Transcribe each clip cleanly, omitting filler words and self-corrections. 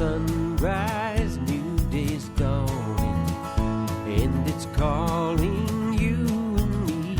sunrise, new day's dawning, and it's calling you and me,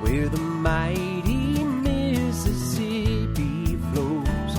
where the mighty Mississippi flows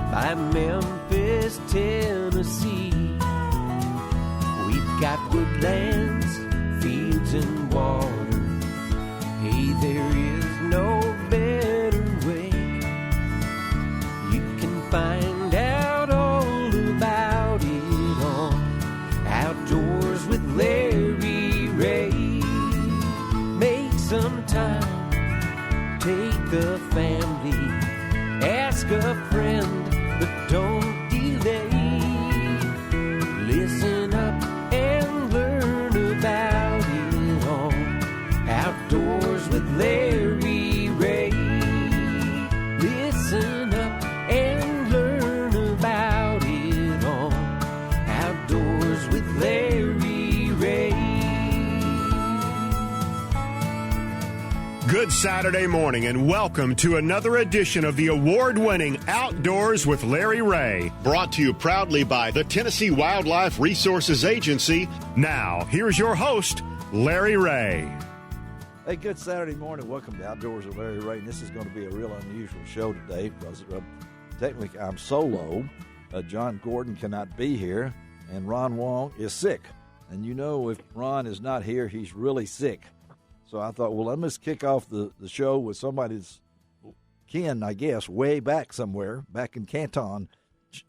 by Memphis, Tennessee. We've got woodlands, fields, and water. Hey, there is no better way. You can find out all about it on Outdoors with Larry Ray. Make some time, take the family, ask a friend, but don't delay. Listen up and learn about it on Outdoors with Larry Ray. Listen up and learn about it on Outdoors with Larry Ray. Good Saturday morning and welcome to another edition of the award-winning Outdoors with Larry Ray. Brought to you proudly by the Tennessee Wildlife Resources Agency. Now, here's your host, Larry Ray. Hey, good Saturday morning. Welcome to Outdoors with Larry Ray. And this is going to be a real unusual show today because technically I'm solo. John Gordon cannot be here, and Ron Wong is sick. And you know if Ron is not here, he's really sick. So I thought, well, let's kick off the show with somebody's kin, I guess, way back somewhere, back in Canton,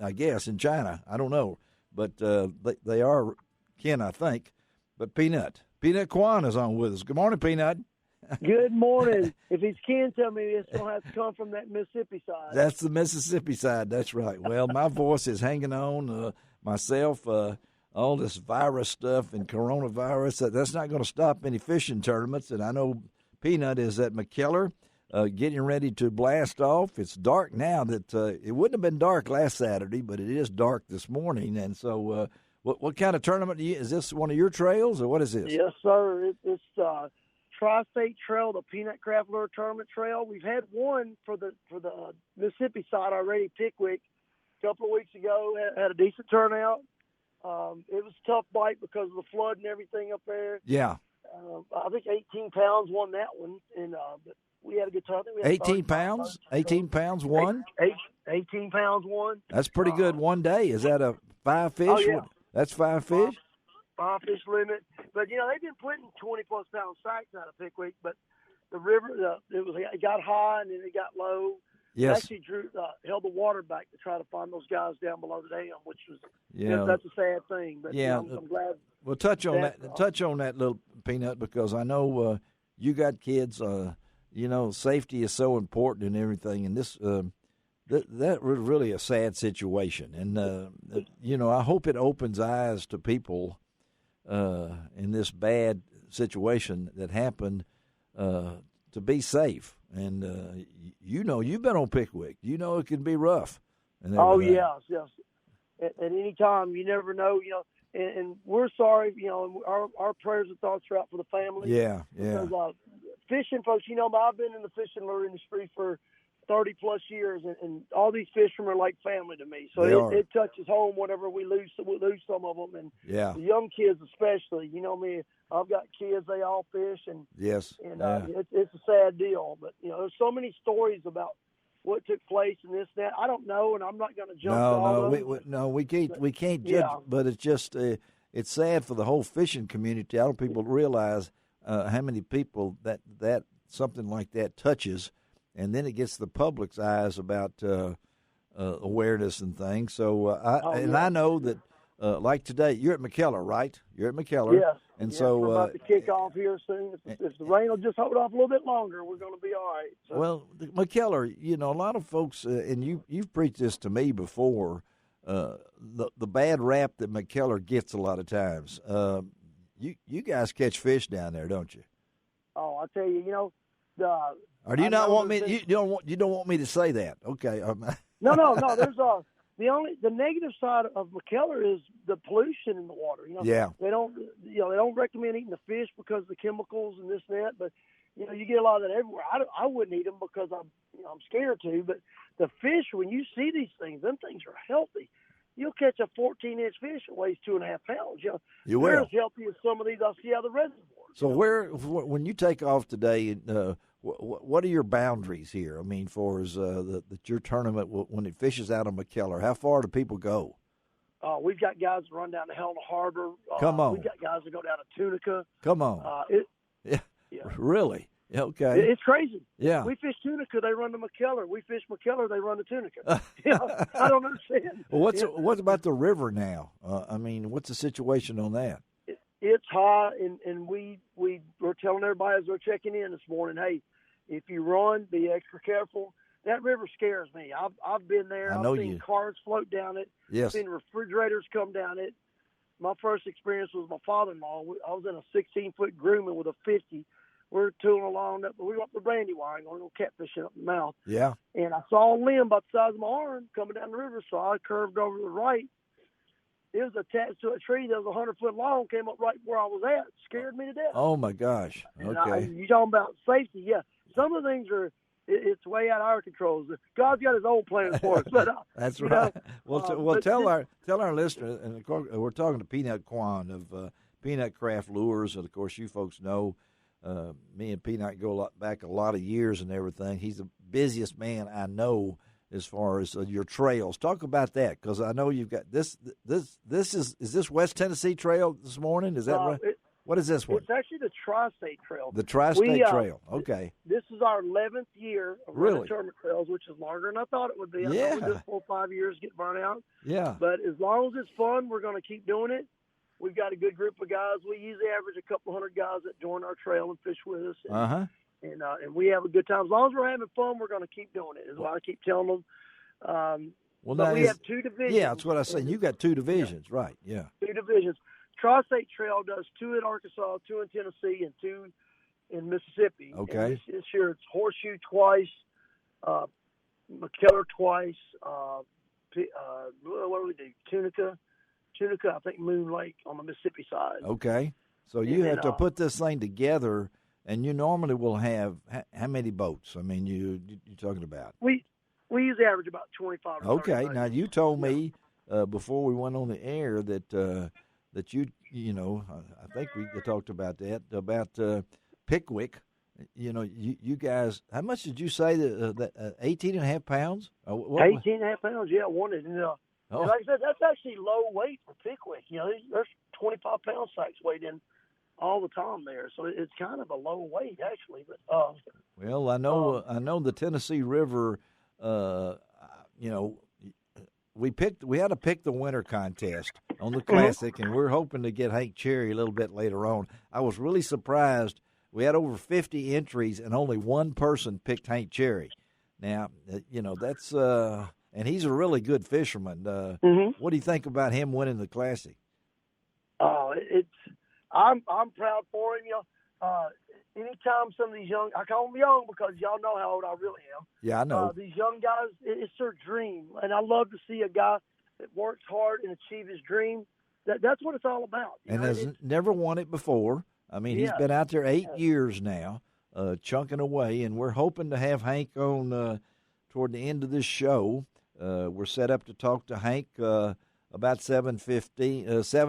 I guess, in China. I don't know. But they are kin, I think. But Peanut Kwan is on with us. Good morning, Peanut. Good morning. If he's kin, tell me it's going to have to come from that Mississippi side. That's the Mississippi side. That's right. Well, my voice is hanging on. Myself, all this virus stuff and coronavirus, that's not going to stop any fishing tournaments. And I know Peanut is at McKellar getting ready to blast off. It's dark now. That it wouldn't have been dark last Saturday, but it is dark this morning. And so what kind of tournament is this? One of your trails, or what is this? Yes, sir. It's Tri-State Trail, the Peanut Craft Lure Tournament Trail. We've had one for the Mississippi side already, Pickwick, a couple of weeks ago. Had a decent turnout. It was a tough bite because of the flood and everything up there. Yeah. I think 18 pounds won that one, and but we had a good time. 18 pounds? 18 pounds won? 18 pounds won. That's pretty good one day. Is that a 5 fish? Oh, yeah. That's 5 fish? 5 fish limit. But, they've been putting 20-plus pound sacks out of Pickwick, but the river, it got high and then it got low. Yes. It actually held the water back to try to find those guys down below the dam, which was that's a sad thing. But yeah, I'm glad. Well, touch on that little Peanut, because I know you got kids. Safety is so important and everything, and this that was really a sad situation. And I hope it opens eyes to people in this bad situation that happened to be safe. And you've been on Pickwick. You know it can be rough. Oh yes. At any time, you never know. And we're sorry. Our prayers and thoughts are out for the family. Yeah. Because fishing, folks. I've been in the fishing lure industry for 30-plus years, and all these fishermen are like family to me. So it touches home whenever we lose some of them, and the young kids especially. Me, I've got kids; they all fish, and yes, and it's a sad deal. But there's so many stories about what took place and this, that. I don't know, and I'm not going to jump. We can't judge, but it's just it's sad for the whole fishing community. I don't think people realize how many people that something like that touches. And then it gets the public's eyes about awareness and things. So I know that, like today, you're at McKellar, right? You're at McKellar. Yes. And so we're about to kick off here soon. If the rain will just hold off a little bit longer, we're going to be all right. So. Well, McKellar, a lot of folks, and you've preached this to me before, the bad rap that McKellar gets a lot of times. You guys catch fish down there, don't you? Oh, I tell you, Or do you not want me? You don't want me to say that? Okay. No. There's the negative side of McKellar is the pollution in the water. They don't recommend eating the fish because of the chemicals and this and that. But you get a lot of that everywhere. I wouldn't eat them because I'm scared to. But the fish, when you see these things, them things are healthy. You'll catch a 14-inch fish that weighs 2.5 pounds. You will. They're as healthy as some of these I see out of the reservoir. So when you take off today, what are your boundaries here? I mean, for as that your tournament when it fishes out of McKellar, how far do people go? We've got guys that run down to Helena Harbor. Come on. We've got guys that go down to Tunica. Come on. Yeah. Really? Okay. It's crazy. Yeah. We fish Tunica, they run to McKellar. We fish McKellar, they run to Tunica. I don't understand. Well, what about the river now? I mean, what's the situation on that? It's high, and we were telling everybody as they're checking in this morning, hey, if you run, be extra careful. That river scares me. I've been there. I've seen cars float down it. Yes. I've seen refrigerators come down it. My first experience was my father-in-law. I was in a 16-foot groomer with a 50. We're tooling along up, but we went up the Brandywine, going to go catfishing up the mouth. Yeah. And I saw a limb about the size of my arm coming down the river, so I curved over to the right. It was attached to a tree that was 100 foot long, came up right where I was at. Scared me to death. Oh, my gosh. Okay. You talking about safety, yeah. Some of the things it's way out of our control. God's got his own plans for us. But, that's right. Well, tell our listeners, and of course, we're talking to Peanut Quan of Peanut Craft Lures, and of course, you folks know me and Peanut go back a lot of years and everything. He's the busiest man I know as far as your trails. Talk about that, because I know you've got this is this West Tennessee Trail this morning? Is that right? What is this one? It's actually the Tri-State Trail. The Tri-State Trail. Okay. This is our 11th year of running tournament trails, which is longer than I thought it would be. I thought we'd do 4 or 5 years, get burnt out. Yeah. But as long as it's fun, we're going to keep doing it. We've got a good group of guys. We usually average a couple hundred guys that join our trail and fish with us. And we have a good time. As long as we're having fun, we're going to keep doing it, is what I keep telling them. But we have 2 divisions. Yeah, that's what I say. You got 2 divisions, right? Yeah. 2 divisions. Tri-State Trail does 2 in Arkansas, 2 in Tennessee, and 2 in Mississippi. Okay. This year it's Horseshoe twice, McKellar twice. What do we do? Tunica, I think Moon Lake on the Mississippi side. Okay. So you have to put this thing together, and you normally will have how many boats? I mean, you're talking about? We usually average about 25. Okay. Now you told me before we went on the air that you know, I think we talked about that, about Pickwick. You know, you guys, how much did you say that 18.5 pounds? 18.5 pounds, yeah, I wanted. And like I said, that's actually low weight for Pickwick. You know, there's 25-pound sacks weighed in all the time there, so it's kind of a low weight actually. But well, I know the Tennessee River. You know, we had to pick the winter contest on the Classic, and we're hoping to get Hank Cherry a little bit later on. I was really surprised. We had over 50 entries, and only one person picked Hank Cherry. Now, you know, that's and he's a really good fisherman. What do you think about him winning the Classic? I'm proud for him. You know, anytime some of these young, I call them young because y'all know how old I really am. Yeah, I know. These young guys, it's their dream, and I love to see a guy that works hard and achieve his dream. That's what it's all about. And has never won it before. I mean, he's been out there 8 years now, chunking away, and we're hoping to have Hank on toward the end of this show. We're set up to talk to Hank about 7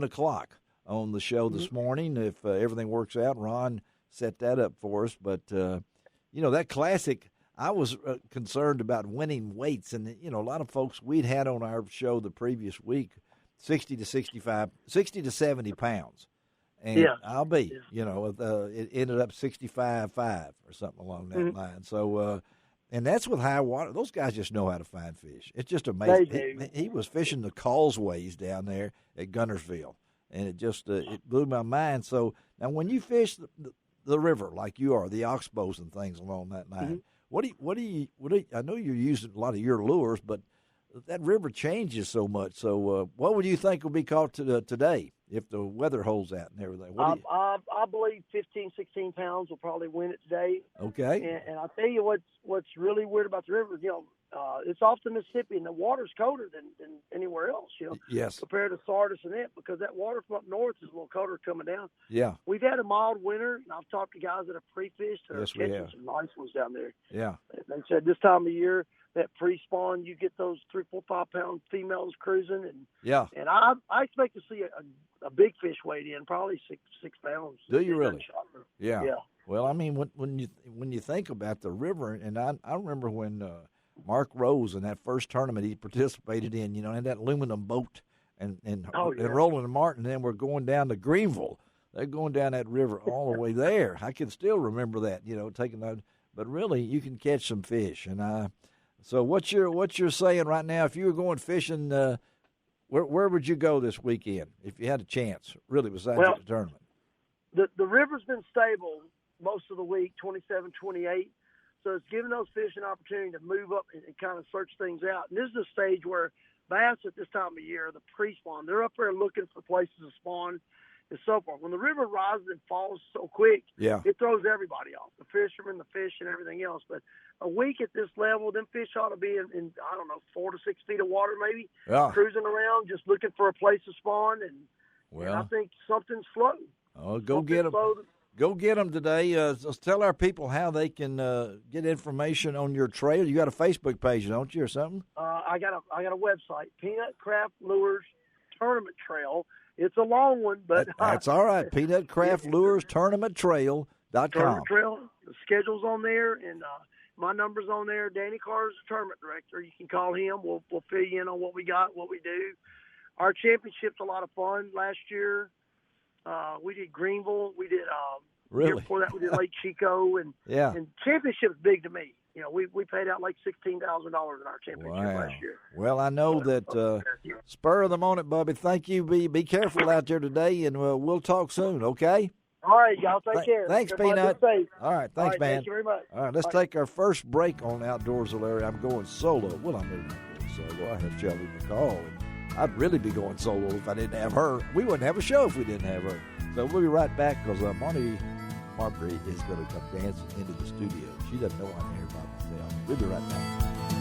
o'clock on the show this morning. If everything works out, Ron set that up for us. But, you know, that Classic, I was concerned about winning weights. And, you know, a lot of folks we'd had on our show the previous week, 60 to 70 pounds. And I'll be, you know, it ended up 65.5 or something along that line. So, and that's with high water. Those guys just know how to find fish. It's just amazing. He was fishing the causeways down there at Guntersville, and it just it blew my mind. So now when you fish the river like you are, the oxbows and things along that line, what do you? I know you're using a lot of your lures, but that river changes so much. So what would you think will be caught today if the weather holds out and everything? I believe 15, 16 pounds will probably win it today. Okay. And I'll tell you what's really weird about the river. It's off the Mississippi, and the water's colder than anywhere else. Yes. Compared to Sardis and it, because that water from up north is a little colder coming down. Yeah. We've had a mild winter, and I've talked to guys that have pre-fished and Yes, are we catching have. some nice ones down there. Yeah. They said this time of year, that pre-spawn, you get those 3, 4, 5 pound females cruising, and Yeah. And I expect to see a big fish weighed in, probably 6 pounds. Do you really? Yeah. Yeah. Well, I mean, when you think about the river, and I remember when Mark Rose in that first tournament he participated in, and that aluminum boat and Roland and Martin, then we're going down to Greenville. They're going down that river all the way there. I can still remember that, taking that. But really, you can catch some fish. And so what you're saying right now, if you were going fishing, where would you go this weekend if you had a chance, really, besides the tournament? The river's been stable most of the week, 27, 28. So it's giving those fish an opportunity to move up and kind of search things out. And this is a stage where bass at this time of year, the pre-spawn, they're up there looking for places to spawn and so forth. When the river rises and falls so quick, it throws everybody off, the fishermen, the fish, and everything else. But a week at this level, them fish ought to be in I don't know, 4 to 6 feet of water maybe, cruising around, just looking for a place to spawn. And I think something's floating. Oh, go get them. Go get them today. Just tell our people how they can get information on your trail. You got a Facebook page, don't you, or something? I got a website, Peanut Craft Lures Tournament Trail. It's a long one, but that's all right. Peanut Craft Lures Tournament Trail.com. Tournament Trail. The schedule's on there, and my number's on there. Danny Carr's the tournament director. You can call him. We'll fill you in on what we got, what we do. Our championship's a lot of fun. Last year, we did Greenville. We did year before that we did Lake Chico, and championship's big to me. We paid out like $16,000 in our championship last year. Well, I know that spur of the moment, Bubby. Thank you. Be careful out there today, and we'll talk soon. Okay. All right, y'all. Take care. Thanks, Peanut. All right, thanks, man. Thank you very much. All right, let's take our first break on Outdoors with Larry. I'm going solo. Well, I'm moving solo. I have Shelby McCall, and I'd really be going solo if I didn't have her. We wouldn't have a show if we didn't have her. So we'll be right back because Marty Marbury is going to come dancing into the studio. She doesn't know I'm here by myself. We'll be right back.